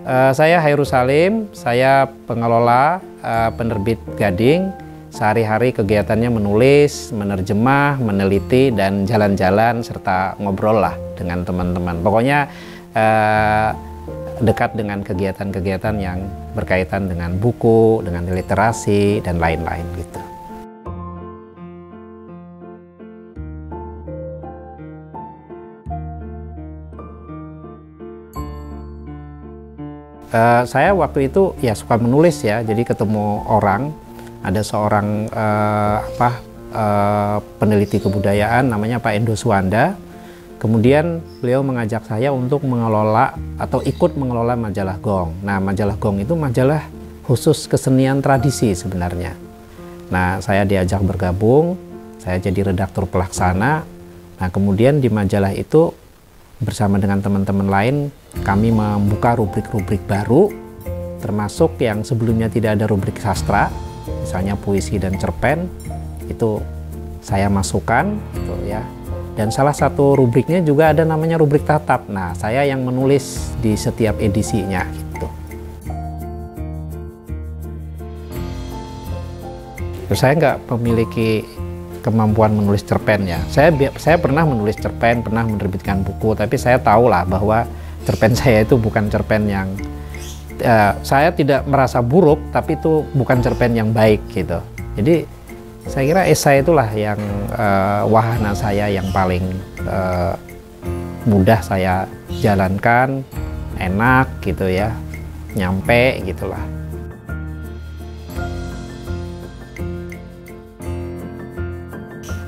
Saya Hairul Salim, saya pengelola penerbit Gading. Sehari-hari kegiatannya menulis, menerjemah, meneliti, dan jalan-jalan serta ngobrol lah dengan teman-teman. Pokoknya dekat dengan kegiatan-kegiatan yang berkaitan dengan buku, dengan literasi, dan lain-lain gitu. Saya waktu itu ya suka menulis ya, jadi ketemu orang, ada seorang peneliti kebudayaan namanya Pak Endo Suwanda. Kemudian beliau mengajak saya untuk mengelola atau ikut mengelola majalah Gong. Nah, majalah Gong itu majalah khusus kesenian tradisi sebenarnya. Nah, saya diajak bergabung, saya jadi redaktur pelaksana. Nah, kemudian di majalah itu bersama dengan teman-teman lain kami membuka rubrik-rubrik baru, termasuk yang sebelumnya tidak ada rubrik sastra, misalnya puisi dan cerpen, itu saya masukkan gitu ya. Dan salah satu rubriknya juga ada namanya rubrik tatap. Nah, saya yang menulis di setiap edisinya gitu. Saya nggak memiliki kemampuan menulis cerpen ya. Saya pernah menulis cerpen, pernah menerbitkan buku, tapi saya tahu lah bahwa cerpen saya itu bukan cerpen yang saya tidak merasa buruk, tapi itu bukan cerpen yang baik gitu. Jadi saya kira esai itulah yang wahana saya yang paling mudah saya jalankan, enak gitu ya, nyampe gitulah.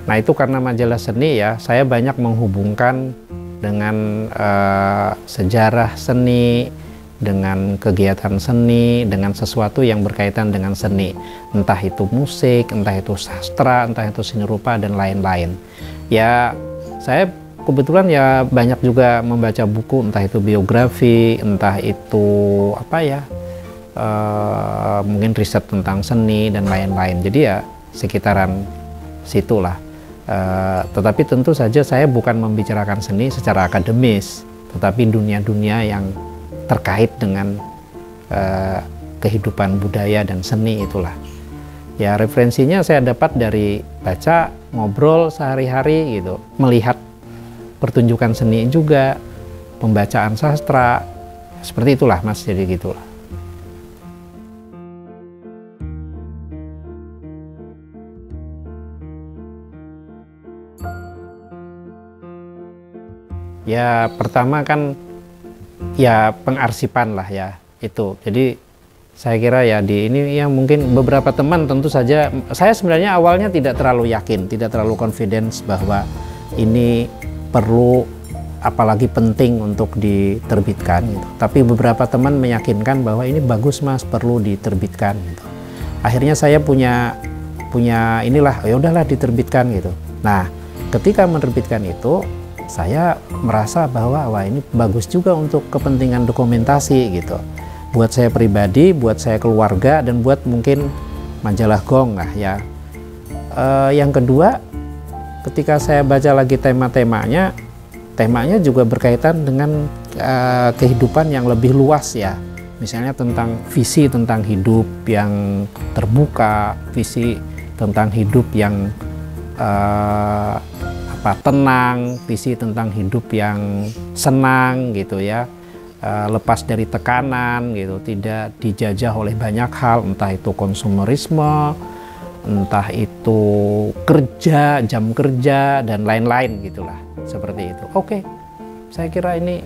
Nah, itu karena majalah seni ya, saya banyak menghubungkan dengan sejarah seni, dengan kegiatan seni, dengan sesuatu yang berkaitan dengan seni. Entah itu musik, entah itu sastra, entah itu seni rupa, dan lain-lain. Ya, saya kebetulan ya banyak juga membaca buku, entah itu biografi, entah itu apa ya, mungkin riset tentang seni, dan lain-lain. Jadi ya sekitaran situlah. Tetapi tentu saja saya bukan membicarakan seni secara akademis, tetapi dunia-dunia yang terkait dengan kehidupan budaya dan seni itulah. Ya, referensinya saya dapat dari baca, ngobrol sehari-hari gitu, melihat pertunjukan seni juga, pembacaan sastra, seperti itulah Mas, jadi gitulah. Ya, pertama kan ya pengarsipan lah ya itu. Jadi saya kira ya di ini ya mungkin beberapa teman tentu saja, saya sebenarnya awalnya tidak terlalu yakin, tidak terlalu confidence bahwa ini perlu apalagi penting untuk diterbitkan gitu. Tapi beberapa teman meyakinkan bahwa ini bagus Mas, perlu diterbitkan gitu. Akhirnya saya punya inilah, ya udahlah diterbitkan gitu. Nah, ketika menerbitkan itu saya merasa bahwa wah ini bagus juga untuk kepentingan dokumentasi gitu. Buat saya pribadi, buat saya keluarga, dan buat mungkin majalah Gong lah ya. Yang kedua, ketika saya baca lagi temanya juga berkaitan dengan kehidupan yang lebih luas ya. Misalnya tentang visi tentang hidup yang terbuka, visi tentang hidup yang tenang, visi tentang hidup yang senang gitu ya, lepas dari tekanan gitu, tidak dijajah oleh banyak hal, entah itu konsumerisme, entah itu kerja, jam kerja, dan lain-lain gitulah, seperti itu. Oke, saya kira ini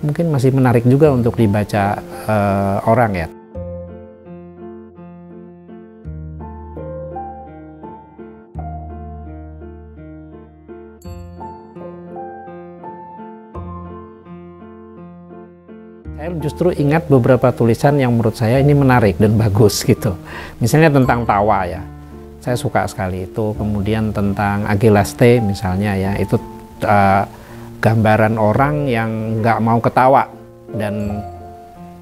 mungkin masih menarik juga untuk dibaca orang ya. Saya justru ingat beberapa tulisan yang menurut saya ini menarik dan bagus gitu. Misalnya tentang tawa ya, saya suka sekali itu. Kemudian tentang Agelaste misalnya ya, itu gambaran orang yang nggak mau ketawa dan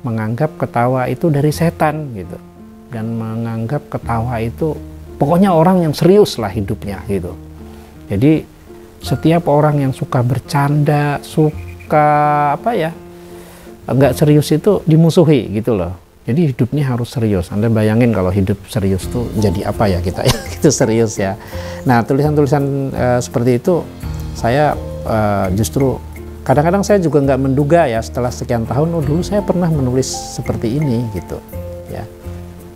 menganggap ketawa itu dari setan gitu. Dan menganggap ketawa itu pokoknya orang yang serius lah hidupnya gitu. Jadi setiap orang yang suka bercanda, suka nggak serius itu dimusuhi gitu loh. Jadi hidupnya harus serius. Anda bayangin kalau hidup serius tuh jadi apa ya kita? Itu serius ya. Nah, tulisan-tulisan seperti itu saya justru kadang-kadang saya juga nggak menduga ya, setelah sekian tahun, oh dulu saya pernah menulis seperti ini gitu ya.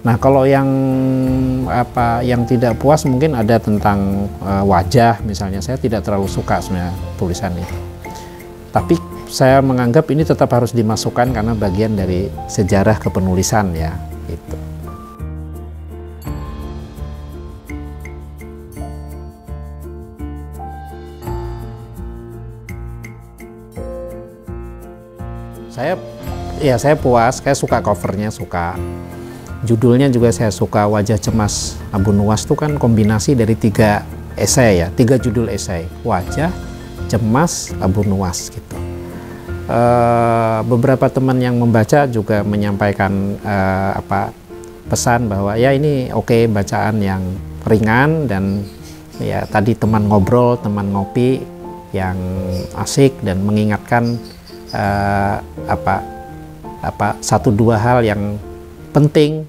Nah, kalau yang tidak puas mungkin ada tentang wajah misalnya, saya tidak terlalu suka sebenarnya tulisan itu. Tapi saya menganggap ini tetap harus dimasukkan karena bagian dari sejarah kepenulisan ya gitu. Saya puas, saya suka covernya, suka judulnya juga saya suka. Wajah Cemas Abu Nuwas itu kan kombinasi dari 3 esai ya, 3 judul esai, Wajah Cemas Abu Nuwas gitu. Beberapa teman yang membaca juga menyampaikan pesan bahwa ya ini oke, bacaan yang ringan dan ya tadi teman ngobrol, teman ngopi yang asik dan mengingatkan 1-2 hal yang penting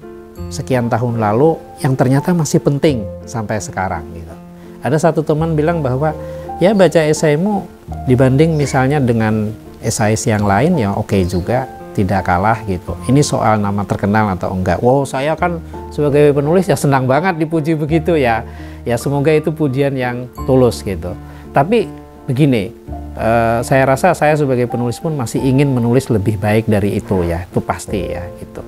sekian tahun lalu yang ternyata masih penting sampai sekarang gitu. Ada satu teman bilang bahwa ya baca esaimu dibanding misalnya dengan esais yang lain ya oke juga, tidak kalah gitu. Ini soal nama terkenal atau enggak. Wow, saya kan sebagai penulis ya senang banget dipuji begitu ya. Ya semoga itu pujian yang tulus gitu. Tapi begini, saya rasa saya sebagai penulis pun masih ingin menulis lebih baik dari itu ya, itu pasti ya gitu.